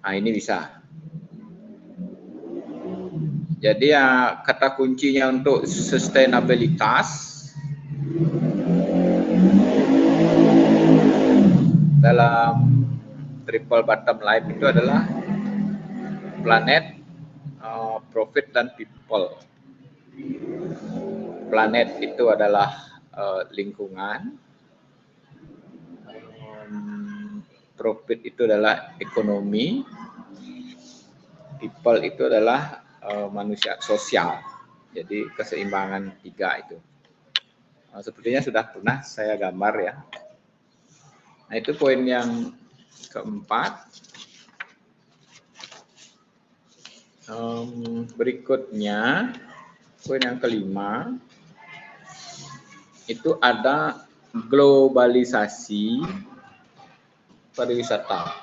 Nah, ini bisa. Jadi ya kata kuncinya untuk sustainabilitas dalam triple bottom line itu adalah planet, profit, dan people. Planet itu adalah lingkungan, profit itu adalah ekonomi, people itu adalah manusia sosial. Jadi keseimbangan tiga itu. Sepertinya sudah pernah saya gambar ya. Nah, itu poin yang keempat. Berikutnya, poin yang kelima, itu ada globalisasi pariwisata.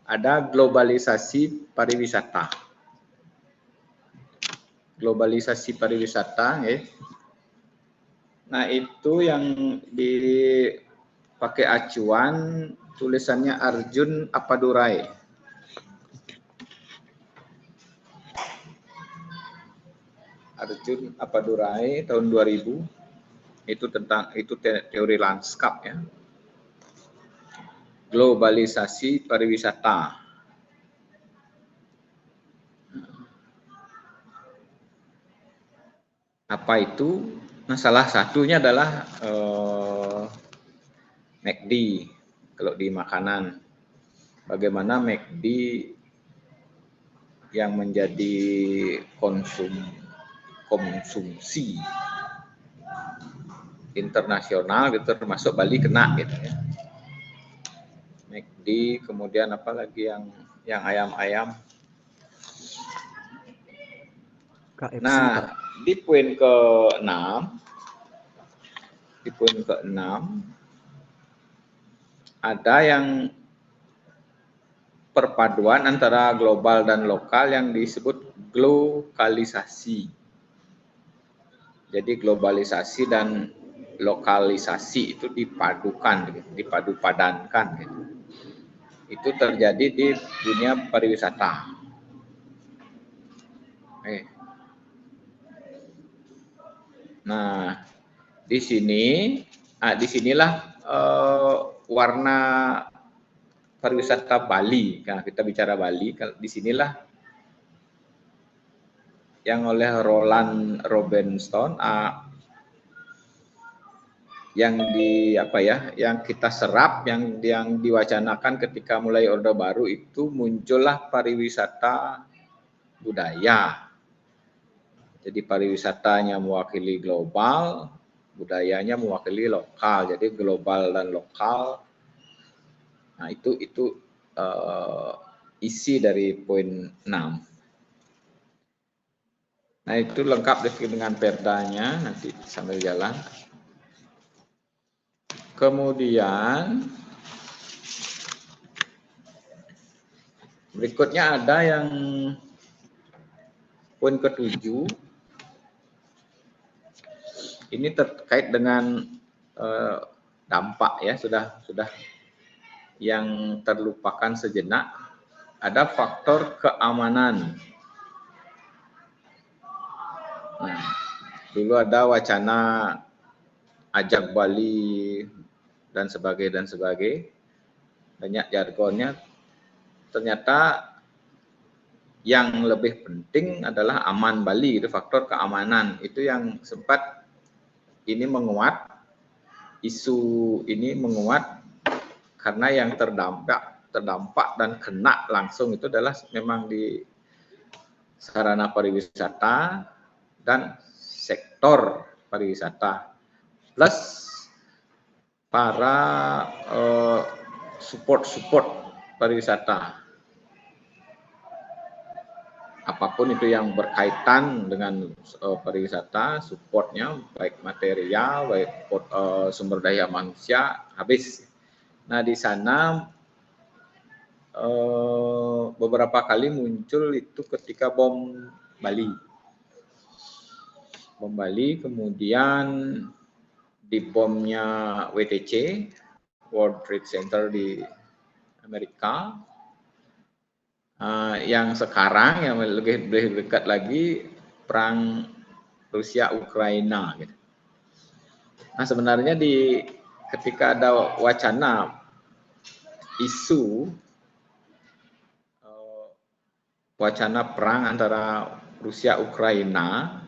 Ada globalisasi pariwisata. Globalisasi pariwisata, Nah, itu yang dipakai acuan tulisannya Arjun Appadurai. Arjun Appadurai tahun 2000. Itu tentang teori lanskap ya. Globalisasi pariwisata. Apa itu? Nah, salah satunya adalah McD. Kalau di makanan, bagaimana McD yang menjadi konsumsi internasional gitu, termasuk Bali kena gitu ya. McD, kemudian apa lagi yang ayam-ayam. KFC, nah, Pak. Di poin ke-6, ada yang perpaduan antara global dan lokal yang disebut globalisasi. Jadi globalisasi dan lokalisasi itu dipadukan, dipadu-padankan gitu. Itu terjadi di dunia pariwisata. Nah, disinilah warna pariwisata Bali. Nah, kita bicara Bali, disinilah yang oleh Roland Robinson yang kita serap, yang diwacanakan ketika mulai Orde Baru itu muncullah pariwisata budaya. Jadi pariwisatanya mewakili global, budayanya mewakili lokal. Jadi global dan lokal. Nah, itu isi dari poin 6. Nah, itu lengkap dengan perdanya, nanti sambil jalan. Kemudian berikutnya ada yang poin ke-7. Ini terkait dengan dampak ya, sudah yang terlupakan sejenak. Ada faktor keamanan. Nah, dulu ada wacana ajak Bali dan sebagainya, banyak jargonnya. Ternyata yang lebih penting adalah aman Bali, itu faktor keamanan. Itu yang sempat ini menguat, isu ini menguat karena yang terdampak dan kena langsung itu adalah memang di sarana pariwisata dan sektor pariwisata, plus para support pariwisata. Apapun itu yang berkaitan dengan pariwisata, supportnya baik material, baik sumber daya manusia, habis. Nah, di sana beberapa kali muncul itu ketika bom Bali. Kemudian di bomnya WTC, World Trade Center di Amerika, yang sekarang yang lebih dekat lagi perang Rusia Ukraina gitu. Nah, sebenarnya ketika ada wacana isu wacana perang antara Rusia Ukraina,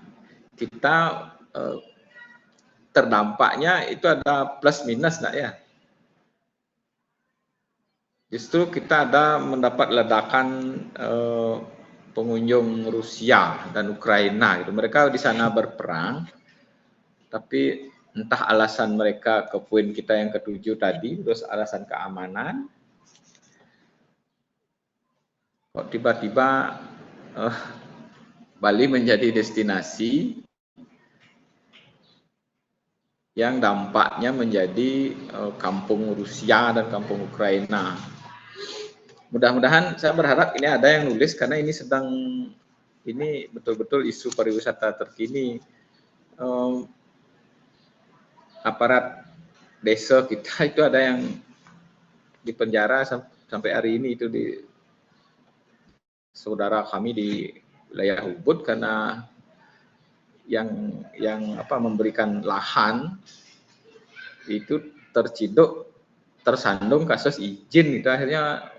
kita terdampaknya itu ada plus minus enggak ya? Justru kita ada mendapat ledakan pengunjung Rusia dan Ukraina gitu. Mereka di sana berperang, tapi entah alasan mereka ke poin kita yang ketujuh tadi, terus alasan keamanan, kok tiba-tiba Bali menjadi destinasi yang dampaknya menjadi kampung Rusia dan kampung Ukraina. Mudah-mudahan, saya berharap ini ada yang nulis karena ini betul-betul isu pariwisata terkini. Aparat desa kita itu ada yang di penjara sampai hari ini, itu di saudara kami di wilayah Ubud karena yang memberikan lahan itu tersandung kasus izin, itu akhirnya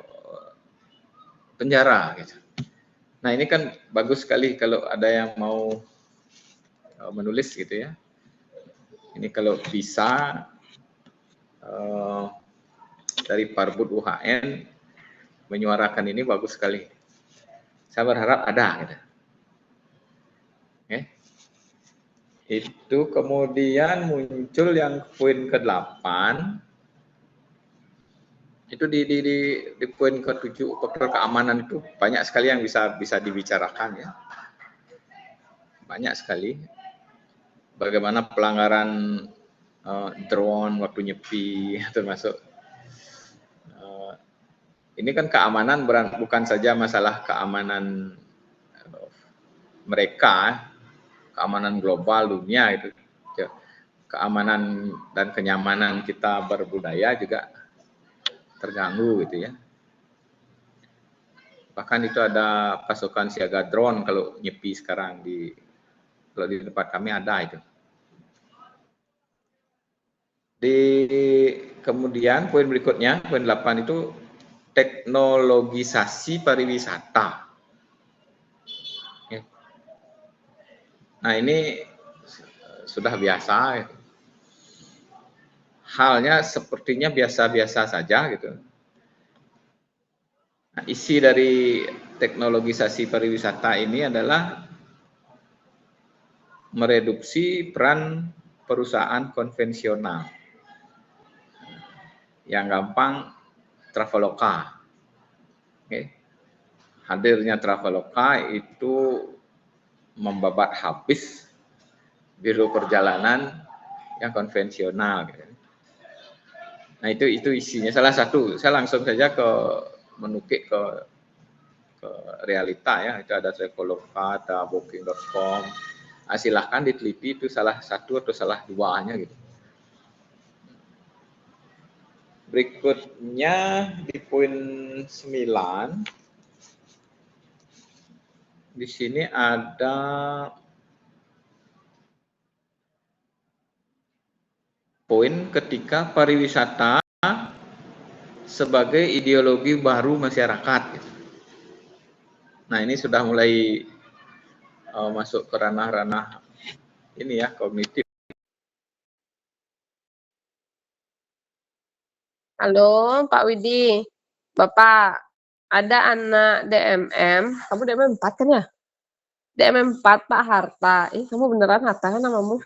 penjara gitu. Nah, ini kan bagus sekali kalau ada yang mau menulis gitu ya. Ini kalau bisa dari Parbud UHN menyuarakan ini bagus sekali. Saya berharap ada gitu. Okay. Itu kemudian muncul yang poin ke-8. Itu di poin ke-7 faktor keamanan itu banyak sekali yang bisa dibicarakan ya. Banyak sekali. Bagaimana pelanggaran drone waktu nyepi termasuk ini kan keamanan bukan saja masalah keamanan mereka, keamanan global dunia itu, keamanan dan kenyamanan kita berbudaya juga terganggu gitu ya. Bahkan itu ada pasukan siaga drone kalau nyepi sekarang kalau di tempat kami ada itu. Kemudian poin berikutnya, poin 8 itu teknologisasi pariwisata. Nah, ini sudah biasa. Halnya sepertinya biasa-biasa saja gitu. Nah, isi dari teknologisasi pariwisata ini adalah mereduksi peran perusahaan konvensional. Yang gampang, Traveloka. Hadirnya Traveloka itu membabat habis biro perjalanan yang konvensional. Nah, itu isinya salah satu. Saya langsung saja menukik ke realita ya. Itu ada Traveloka, ada Booking.com. Nah, silahkan diteliti itu salah satu atau salah duanya gitu. Berikutnya di poin 9, di sini ada poin ketika pariwisata sebagai ideologi baru masyarakat. Nah, ini sudah mulai masuk ke ranah-ranah ini ya, kognitif. Halo, Pak Widi. Bapak, ada anak DMM. Kamu DMM 4 kan ya? DMM 4, Pak Harta. Kamu beneran Harta kan namamu?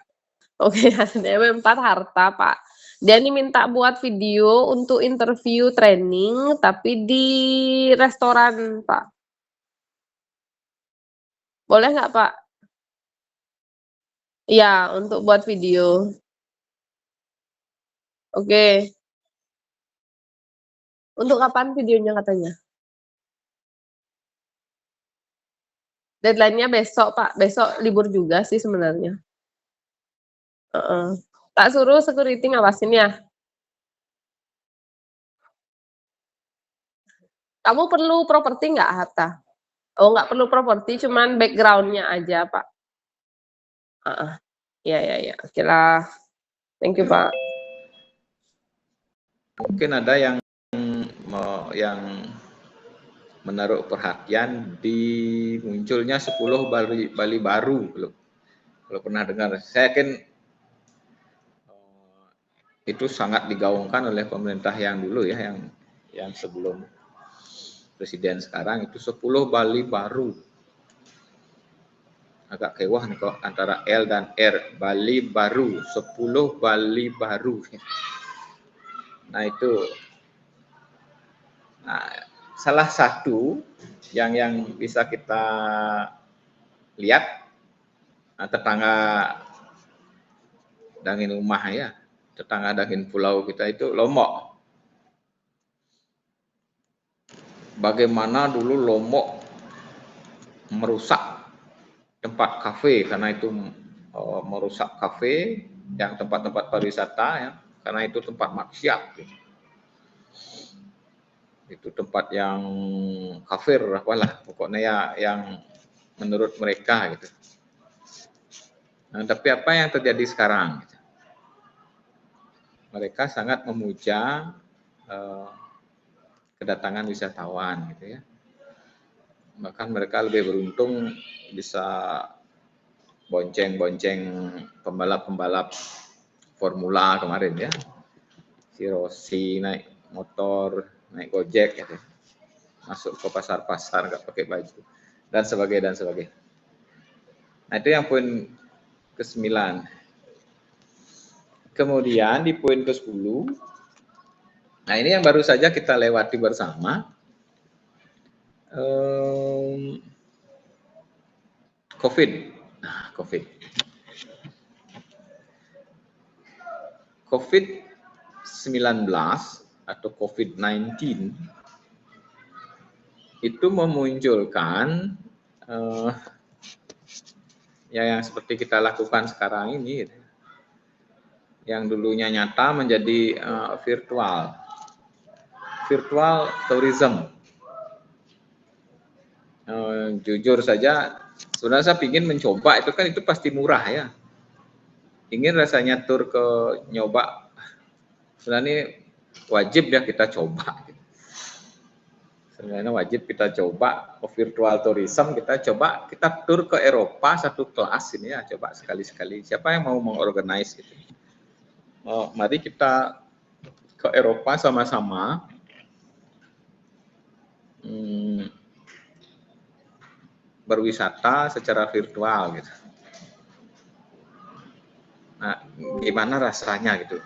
Oke, DMM 4 Harta, Pak. Dia ini minta buat video untuk interview training, tapi di restoran, Pak. Boleh nggak, Pak? Iya, untuk buat video. Oke. Untuk kapan videonya katanya? Deadline-nya besok, Pak. Besok libur juga sih sebenarnya. Tak suruh security ngawasin ya? Kamu perlu properti nggak, Hatta? Oh, nggak perlu properti, cuman background-nya aja, Pak. Ya. Oke lah. Thank you, Pak. Mungkin ada yang menaruh perhatian di munculnya 10 Bali baru. Kalau pernah dengar, saya yakin itu sangat digaungkan oleh pemerintah yang dulu ya, yang sebelum presiden sekarang itu 10 Bali baru. Agak kewah nih kok antara L dan R, Bali baru, 10 Bali baru. Nah itu, salah satu yang bisa kita lihat, tetangga dangin rumah ya, tetangga dangin pulau kita itu Lombok. Bagaimana dulu Lombok merusak tempat kafe karena itu merusak kafe yang tempat-tempat pariwisata ya, karena itu tempat maksiat gitu. Itu tempat yang kafir apalah pokoknya ya, yang menurut mereka gitu. Nah, tapi apa yang terjadi sekarang gitu? Mereka sangat memuja kedatangan wisatawan gitu ya. Bahkan mereka lebih beruntung bisa bonceng-bonceng pembalap-pembalap formula kemarin ya. Si Rossi naik motor, naik Gojek gitu. Masuk ke pasar-pasar nggak pakai baju dan sebagainya. Nah, itu yang poin ke-9. Kemudian di poin ke-10, nah ini yang baru saja kita lewati bersama, COVID. Nah, COVID-19 atau COVID-19 itu memunculkan yang seperti kita lakukan sekarang ini, yang dulunya nyata menjadi virtual tourism. Jujur saja, sebenarnya saya ingin mencoba, itu kan itu pasti murah ya. Ingin rasanya tur ke nyoba, sebenarnya wajib ya kita coba. Sebenarnya wajib kita coba virtual tourism, kita tur ke Eropa satu kelas ini ya, coba sekali-sekali. Siapa yang mau mengorganize gitu? Mari kita ke Eropa sama-sama. Berwisata secara virtual gitu. Nah, gimana rasanya gitu?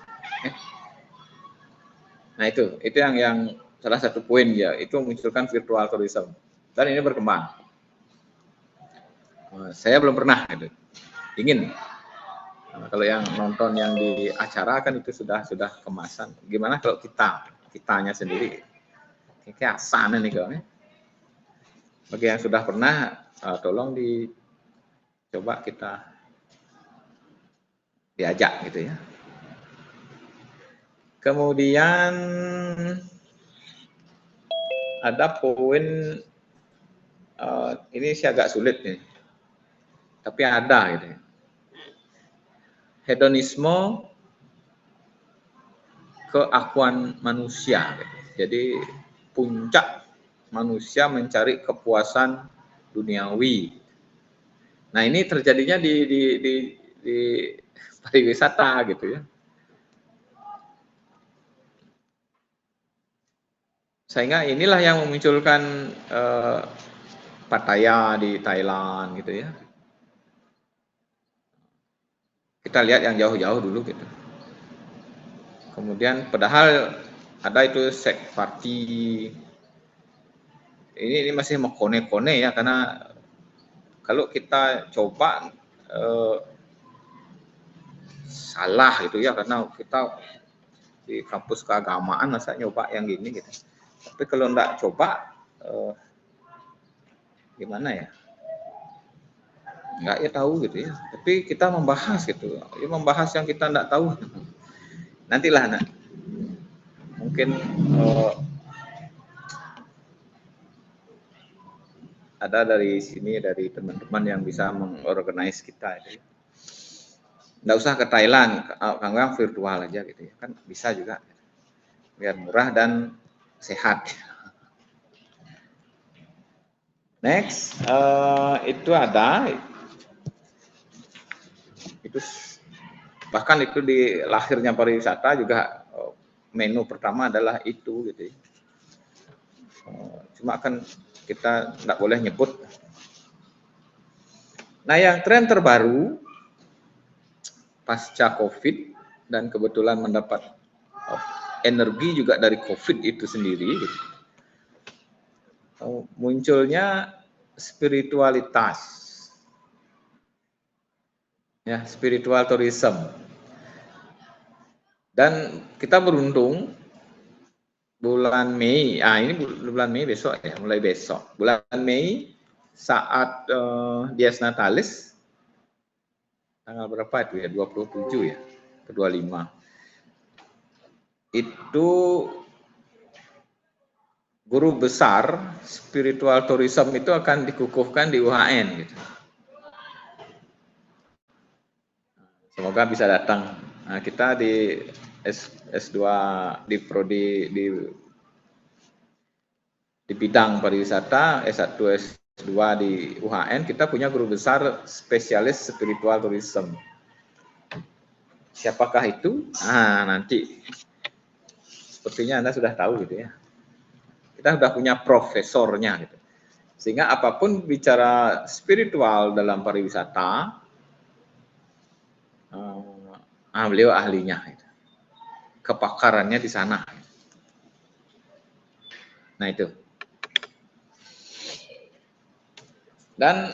Nah itu yang salah satu poin ya, itu memunculkan virtual tourism dan ini berkembang. Saya belum pernah gitu. Ingin. Kalau yang nonton yang di acara kan itu sudah kemasan. Gimana kalau kitanya sendiri? Kayak sana nih kalau. Bagi yang sudah pernah, tolong dicoba kita diajak gitu ya. Kemudian ada poin ini sih agak sulit nih, tapi ada gitu. Hedonisme keakuan manusia. Gitu. Jadi puncak manusia mencari kepuasan duniawi. Nah ini terjadinya di pariwisata gitu ya. Sehingga inilah yang memunculkan Pattaya di Thailand gitu ya. Kita lihat yang jauh-jauh dulu gitu. Kemudian padahal ada itu sek party. Ini masih mau kone-kone ya, karena kalau kita coba salah gitu ya, karena kita di kampus keagamaan masa nyoba yang gini gitu. Tapi kalau enggak coba gimana ya? Enggak ya tahu gitu ya. Tapi kita membahas gitu. Ya membahas yang kita enggak tahu. Nantilah mungkin ada dari sini, dari teman-teman yang bisa mengorganize kita. Gitu. Nggak usah ke Thailand, Kang virtual aja gitu ya, kan bisa juga, biar murah dan sehat. Next, itu ada, itu bahkan itu di lahirnya pariwisata juga menu pertama adalah itu gitu ya. Cuma kan kita nggak boleh nyebut. Nah, yang tren terbaru pasca COVID dan kebetulan mendapat energi juga dari COVID itu sendiri, gitu. Munculnya spiritualitas, ya, spiritual tourism. Dan kita beruntung bulan Mei, ini bulan Mei besok ya, mulai besok. Bulan Mei saat Dies Natalis, tanggal berapa itu ya, 27 ya, ke 25. Itu guru besar spiritual tourism itu akan dikukuhkan di UHN gitu. Semoga bisa datang. Nah, kita di S2 di prodi di bidang pariwisata, S1 S2 di UHN, kita punya guru besar spesialis spiritual tourism. Siapakah itu? Nah, nanti sepertinya Anda sudah tahu gitu ya. Kita sudah punya profesornya gitu. Sehingga apapun bicara spiritual dalam pariwisata, beliau ahlinya. Gitu. Kepakarannya di sana. Nah, itu. Dan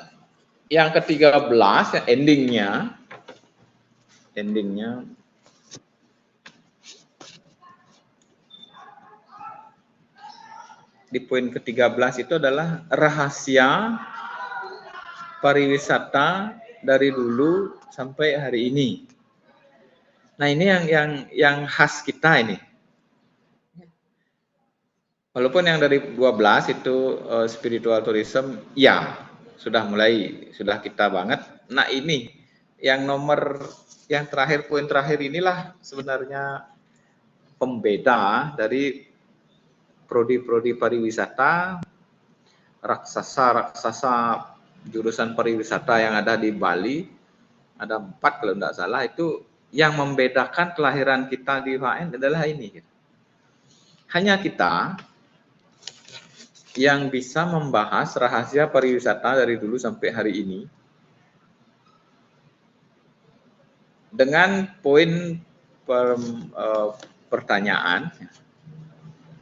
yang ke-13, yang endingnya di poin ke-13 itu adalah rahasia pariwisata dari dulu sampai hari ini. Nah, ini yang khas kita ini. Walaupun yang dari 12 itu spiritual tourism, ya sudah kita banget. Nah, ini yang terakhir, poin terakhir inilah sebenarnya pembeda dari prodi-prodi pariwisata, raksasa jurusan pariwisata yang ada di Bali, ada 4 kalau tidak salah, itu yang membedakan kelahiran kita di UHN adalah ini. Hanya kita yang bisa membahas rahasia pariwisata dari dulu sampai hari ini dengan poin pertanyaan.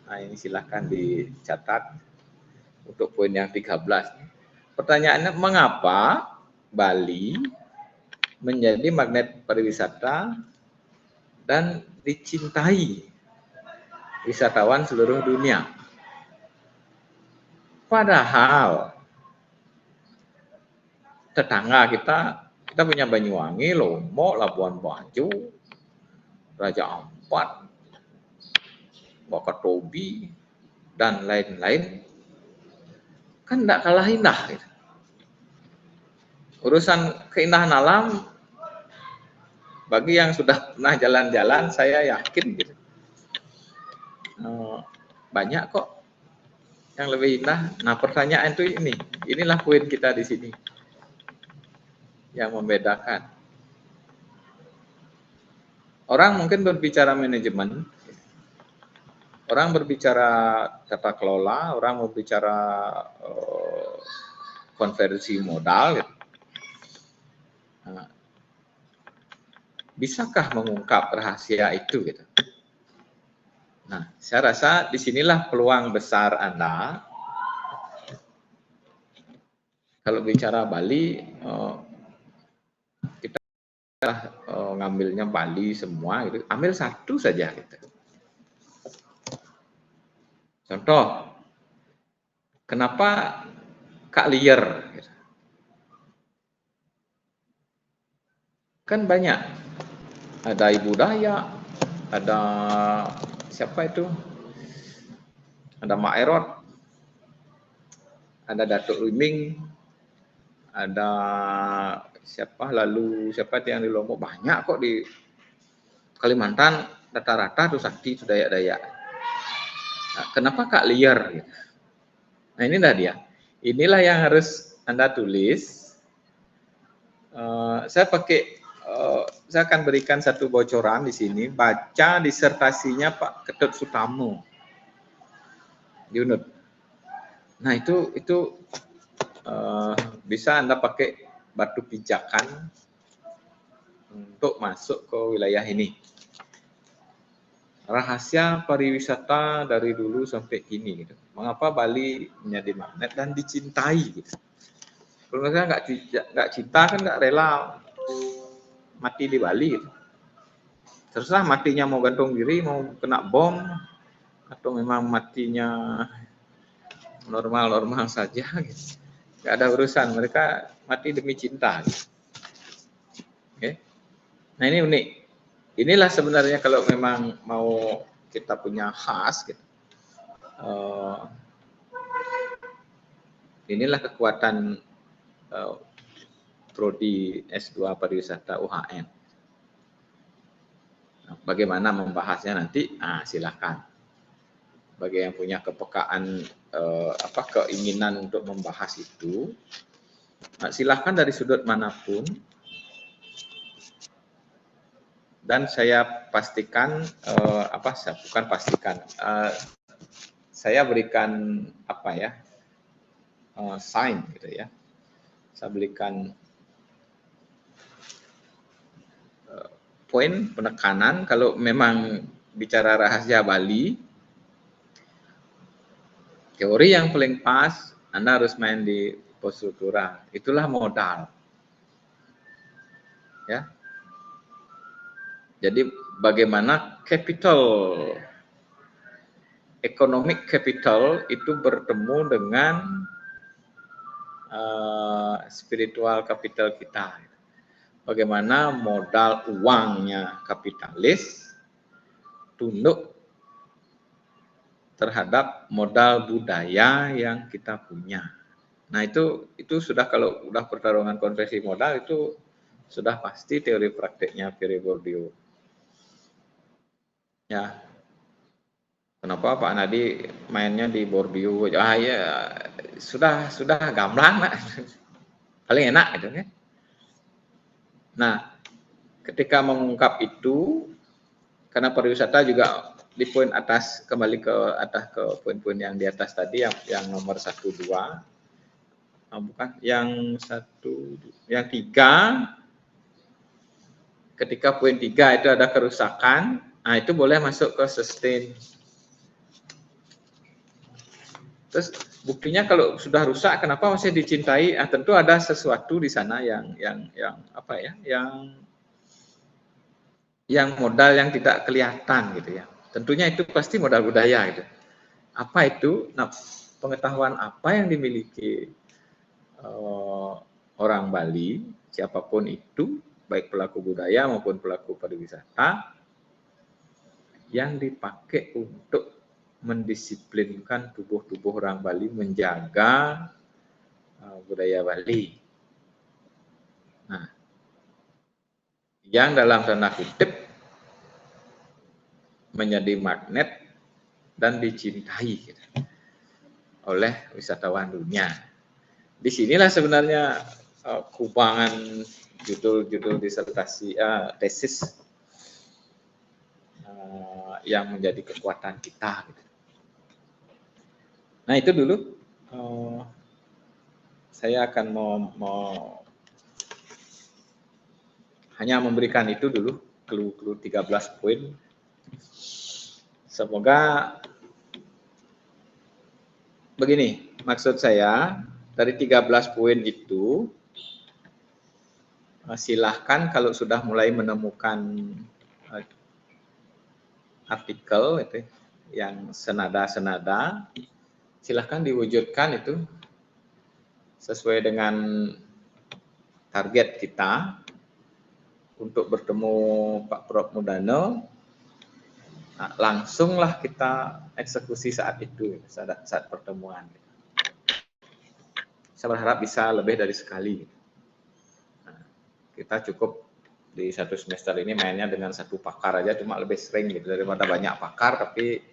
Nah, ini silahkan dicatat untuk poin yang 13. Pertanyaannya, mengapa Bali menjadi magnet pariwisata dan dicintai wisatawan seluruh dunia? Padahal tetangga kita punya Banyuwangi, Lombok, Labuan Bajo, Raja Ampat, Wakatobi, dan lain-lain, kan tidak kalah indah. Gitu. Urusan keindahan alam, bagi yang sudah pernah jalan-jalan, saya yakin gitu, banyak kok yang lebih indah. Nah, pertanyaan itu inilah poin kita di sini yang membedakan. Orang mungkin berbicara manajemen, orang berbicara tata kelola, orang berbicara konversi modal. Gitu. Nah, bisakah mengungkap rahasia itu? Gitu. Nah, saya rasa disinilah peluang besar Anda. Kalau bicara Bali, kita ngambilnya Bali semua, gitu. Ambil satu saja. Gitu. Contoh, kenapa Kak Lier? Gitu. Kan banyak. Ada Ibu Dayak, ada siapa itu? Ada Mak Erot, ada Datuk Riming, ada siapa yang di Lombok, banyak kok di Kalimantan rata-rata tuh sakti itu Dayak-Dayak. Nah, kenapa Kak liar? Nah ini dah dia. Inilah yang harus Anda tulis. Saya akan berikan satu bocoran di sini. Baca disertasinya Pak Ketut Sutomo di UNUD. Nah itu bisa Anda pakai batu pijakan untuk masuk ke wilayah ini. Rahasia pariwisata dari dulu sampai kini gitu. Mengapa Bali menjadi magnet dan dicintai gitu. Kalau saya nggak cinta kan nggak rela mati di Bali gitu. Terserah matinya mau gantung diri, mau kena bom, atau memang matinya normal-normal saja gitu. Nggak ada urusan, mereka mati demi cinta gitu. Oke. Nah ini unik. Inilah sebenarnya kalau memang mau kita punya khas gitu. Inilah kekuatan prodi S2 pariwisata UHN. Nah, bagaimana membahasnya nanti? Silakan. Bagi yang punya kepekaan keinginan untuk membahas itu, silakan dari sudut manapun. Dan saya pastikan saya berikan sign gitu ya. Saya berikan poin penekanan kalau memang bicara rahasia Bali, teori yang paling pas Anda harus main di pos struktural. Itulah modal. Ya. Jadi bagaimana economic capital itu bertemu dengan spiritual capital kita. Bagaimana modal uangnya kapitalis tunduk terhadap modal budaya yang kita punya. Nah itu sudah, kalau sudah pertarungan konversi modal itu sudah pasti teori prakteknya Pierre Bourdieu. Ya, kenapa Pak Nadi mainnya di Bourdieu? Ya sudah gamblang lah, paling enak gitu kan. Nah, ketika mengungkap itu, karena pariwisata juga di poin atas, kembali ke atas ke poin-poin yang di atas tadi, yang nomor 1, 2, bukan yang 3. Ketika poin 3 itu ada kerusakan, nah itu boleh masuk ke sustain. Terus buktinya kalau sudah rusak, kenapa masih dicintai? Tentu ada sesuatu di sana yang modal yang tidak kelihatan gitu ya. Tentunya itu pasti modal budaya gitu. Apa itu? Nah, pengetahuan apa yang dimiliki orang Bali, siapapun itu, baik pelaku budaya maupun pelaku pariwisata, yang dipakai untuk mendisiplinkan tubuh orang Bali menjaga budaya Bali. Nah, yang dalam tanda kutip menjadi magnet dan dicintai gitu, oleh wisatawan dunia. Disinilah sebenarnya kubangan judul disertasi tesis yang menjadi kekuatan kita. Gitu. Nah itu dulu saya akan mau hanya memberikan itu dulu, clue 13 poin. Semoga begini, maksud saya dari 13 poin itu silahkan kalau sudah mulai menemukan artikel itu yang senada, silahkan diwujudkan itu sesuai dengan target kita untuk bertemu Pak Prof Mudano. Nah, langsunglah kita eksekusi saat itu, saat pertemuan. saya berharap bisa lebih dari sekali. Nah, kita cukup di satu semester ini mainnya dengan satu pakar aja, cuma lebih sering gitu daripada banyak pakar, tapi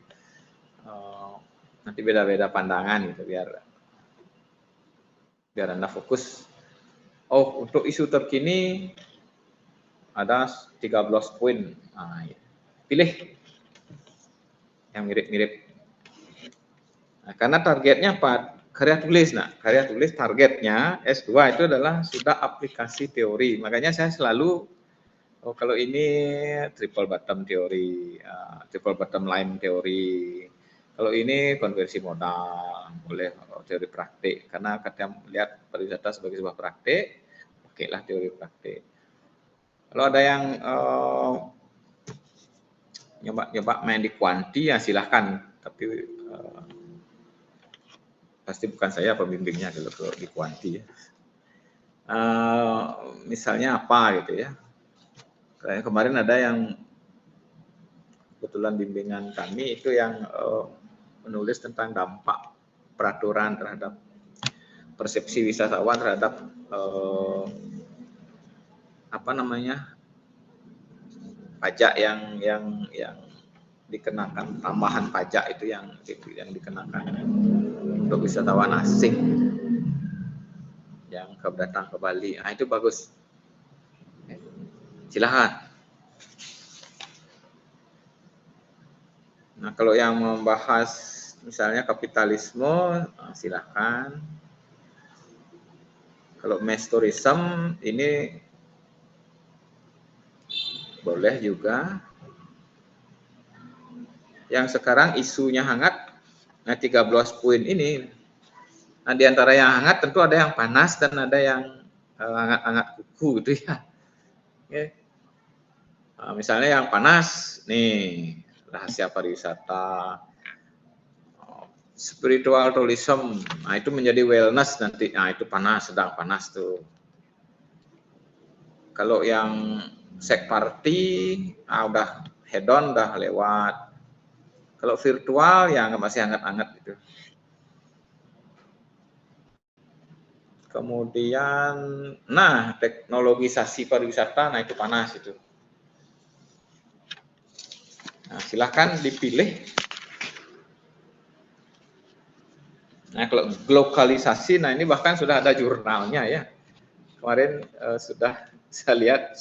nanti beda-beda pandangan gitu, biar Anda fokus. Oh, untuk isu terkini ada 13 poin. Nah, ya. Pilih yang mirip-mirip. Nah, karena targetnya apa? Karya tulis. Nah, karya tulis targetnya S2 itu adalah sudah aplikasi teori. Makanya saya selalu, oh kalau ini triple bottom teori, triple bottom line teori. Kalau ini konversi modal, boleh teori praktik. Karena kadang melihat pariwisata sebagai sebuah praktik, pakailah teori praktik. Kalau ada yang nyoba main di kuanti, ya silahkan. Tapi pasti bukan saya pembimbingnya kalau di kuanti. Misalnya apa gitu ya. Kayak kemarin ada yang kebetulan bimbingan kami itu yang menulis tentang dampak peraturan terhadap persepsi wisatawan terhadap pajak yang dikenakan, tambahan pajak itu yang dikenakan untuk wisatawan asing yang datang ke Bali. Nah, itu bagus. Silahkan. Nah, kalau yang membahas misalnya kapitalisme, silahkan. Kalau mass tourism ini boleh juga. Yang sekarang isunya hangat, nah 13 poin ini. Nah, di antara yang hangat tentu ada yang panas dan ada yang hangat-hangat kuku gitu ya. Oke. Nah, misalnya yang panas, nih rahasia pariwisata, spiritual tourism, nah itu menjadi wellness nanti, nah itu panas, sedang panas tuh. Kalau yang sek party, udah hedon, udah lewat. Kalau virtual ya masih hangat-hangat gitu. Kemudian, nah teknologisasi pariwisata, nah itu panas itu. Nah, silahkan dipilih. Nah, kalau globalisasi, nah ini bahkan sudah ada jurnalnya ya. Kemarin sudah saya lihat,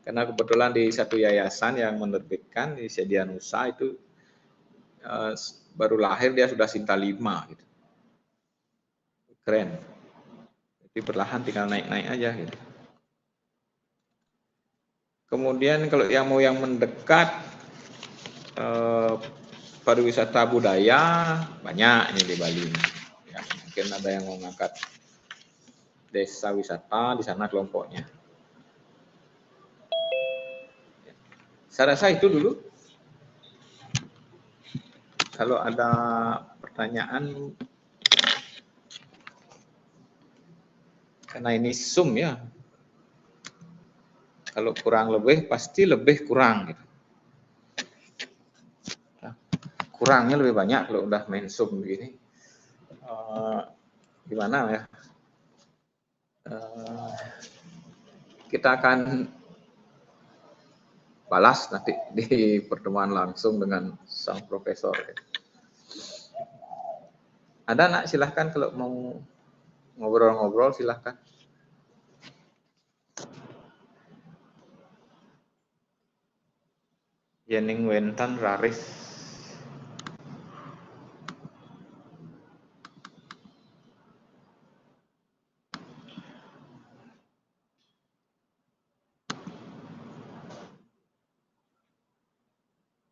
karena kebetulan di satu yayasan yang menerbitkan di Sedianusa itu baru lahir dia sudah Sinta 5 gitu. Keren. Jadi perlahan tinggal naik-naik aja gitu. Kemudian kalau yang mau yang mendekat, pariwisata budaya banyak ini di Bali. Ya, mungkin ada yang mau ngangkat desa wisata di sana kelompoknya. Saya rasa itu dulu. Kalau ada pertanyaan, karena ini Zoom ya. Kalau kurang lebih pasti lebih kurang gitu. Kurangnya lebih banyak kalau udah main Zoom begini. Gimana ya? Kita akan balas nanti di pertemuan langsung dengan sang profesor. Ada nak, silahkan kalau mau ngobrol-ngobrol silahkan. Yening Wentan Raris.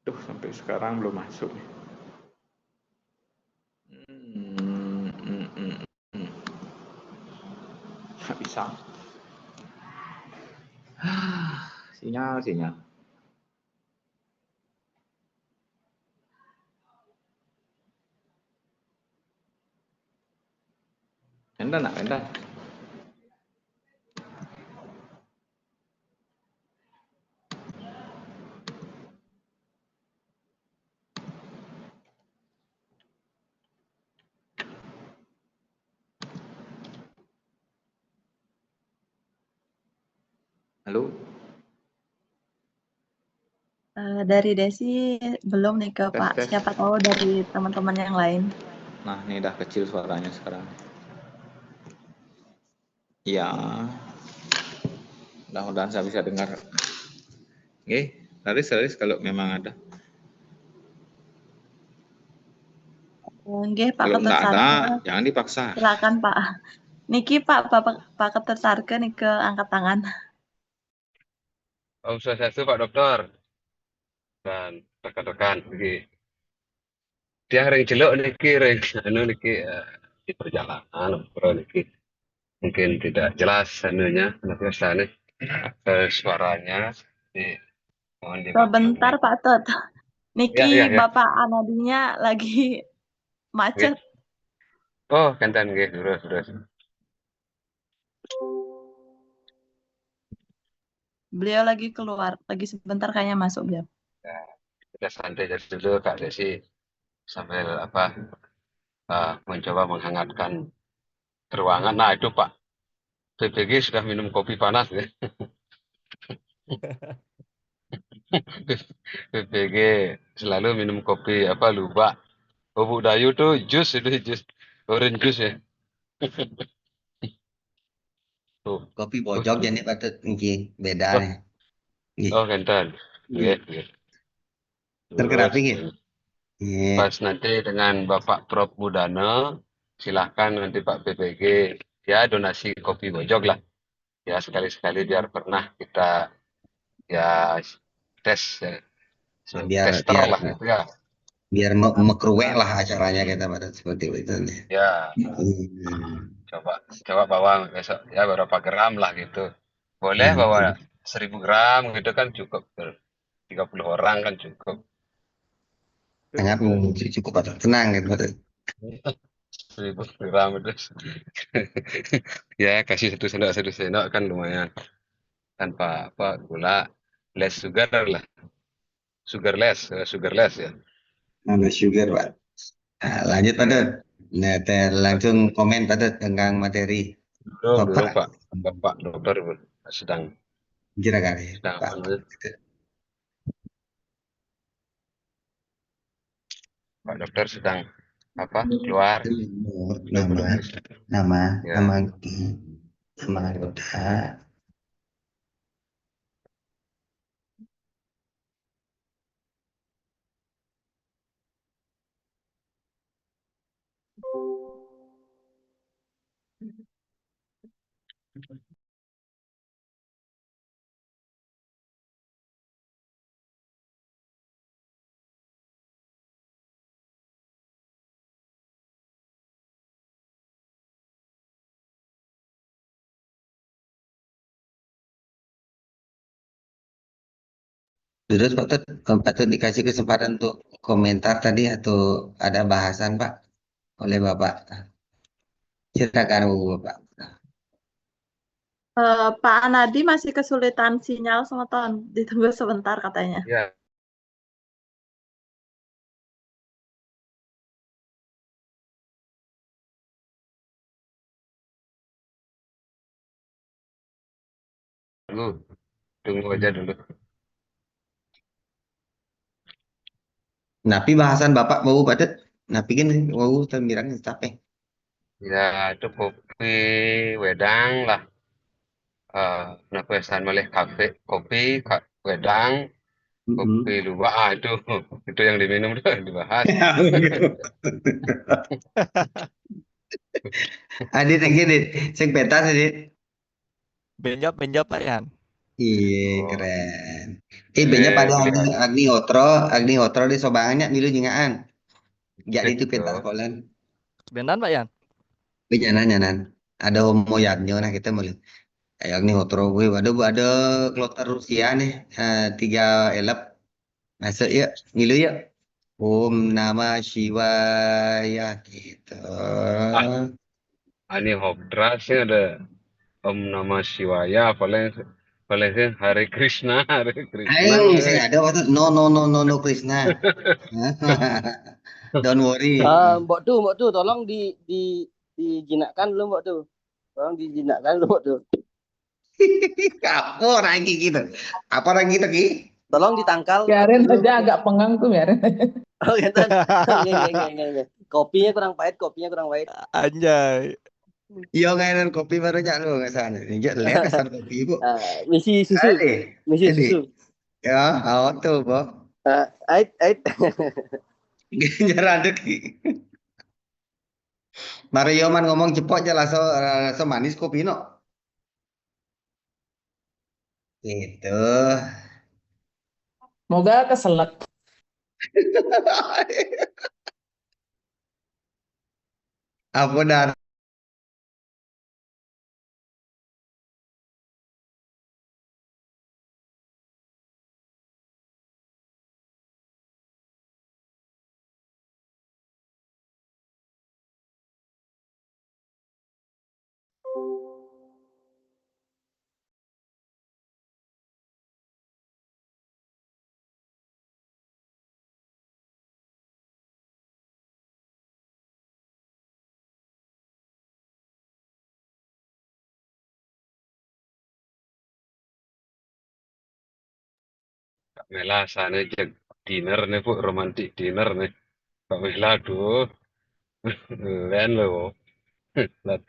Duh, sampai sekarang belum masuk. Nggak bisa. Sinyal. Endan. Halo? Dari Desi belum nih ke Tes, Pak. tes. Siapa tahu dari teman-teman yang lain. Nah, ini udah kecil suaranya sekarang. Ya, mudah-mudahan saya bisa dengar. Oke, laris kalau memang ada. Nggih, Pak Kalau Ketut nggak ada, Sarke. jangan dipaksa. Silakan Pak. Niki Pak Ketut Sarke nih ke angkat tangan. Om Swastiastu Pak Dokter dan rekan-rekan niki. Tiang ring jeluk niki ring niki di perjalanan bro niki. Mungkin tidak jelas anunya biasanya suaranya di mohon Sebentar dimaklumi. Pak Tut. Ya, Niki ya. Bapak Anadinya lagi macet. Oh, kantan nggih, terus. Beliau lagi keluar. Lagi sebentar kayaknya masuk beliau. Ya, kita santai aja dulu Kak Desi sambil mencoba menghangatkan ruangan. Nah, itu Pak PPG sudah minum kopi panas ya. PPG selalu minum kopi luwak. Bubuk Dayu tuh jus orange juice ya. Tuh. Kopi pojok jadi patut nggih beda Oh, nih. Nggih. oh Kenten. Nggih. Terkerapi Terus nggih. Nggih. pas nanti dengan Bapak Prof Budana, silahkan nanti Pak PPG ya donasi kopi pojok lah. Ya sekali-sekali biar pernah kita ya tes ya. Tester lah gitu ya. Biar mekruwek lah acaranya kita pada seperti itu nih. Ya, coba bawa besok ya beberapa gram lah gitu. Boleh bawa 1000 gram gitu kan cukup. 30 orang kan cukup. Sangat cukup atau tenang gitu. 1000 gram itu. Ya kasih satu sendok kan lumayan. Tanpa gula, less sugar lah. Sugarless ya. Ada sugar Pak. Nah, lanjut Patut. Nah, langsung komen Patut tentang materi. Dulu Bapak dokter sedang Kira kali Pak. Pak dokter sedang keluar nama dokter. Terus Patut dikasih kesempatan untuk komentar tadi atau ada bahasan Pak oleh Bapak. Silakan Bapak. Pak Anadi masih kesulitan sinyal semeton. Ditunggu sebentar katanya. Ya. Tunggu aja dulu. Napi bahasan Bapak mau Patut. Napi kan mau termirang capek. Ya itu kopi wedang lah. Pesan malih kopi wedang, kopi luwak itu yang diminum tuh yang dibahas. Adit sing pentas Adit. Benjop Pak Yan. Iya keren. Banyak pada Agni Hotro di sobangannya milu jengaan. Jadi itu pentas polan. Sebentar Pak Yan. Benyanan. Ada homo yadnyo nah kita mau kayak Agni Hotro gue ada kloter Rusia nih 3 elep. Masuk ya milu ya. Om Namah Shivaya gitu. Ani Hopdra sih ada Om Namah Shivaya paling sih Hare Krishna. Ayo saya ada waktu no Krishna. Don't worry. Mbok tuh tolong dijinakkan dulu Mbok tuh. Tolong dijinakkan dulu Mbok tuh. Apa orang gitu? Apa orang gitu Ki? Tolong ditangkal Biarin dulu. aja agak pengang tuh, biarin. Oh, gitu. Nggak. Kopinya kurang pahit, kopinya kurang pahit. Anjay. Yo ngainan kopi baru jak lu nggak sana. Injak lek kesan kopi bu. Misi susu, Ade, misi ade. susu. Ya, awak tuh bu. Ait. Jarang ada Ki. Mario man ngomong cepot aja langsung manis kopi no. Gitu. Semoga keselak. Apa dah? Kak Mela sana aja dinner nih bu, romantic dinner nih. Kak Mela aduh, keren loh.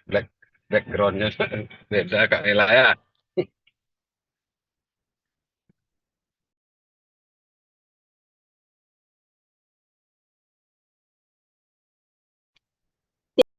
Black backgroundnya beda Kak Mela ya.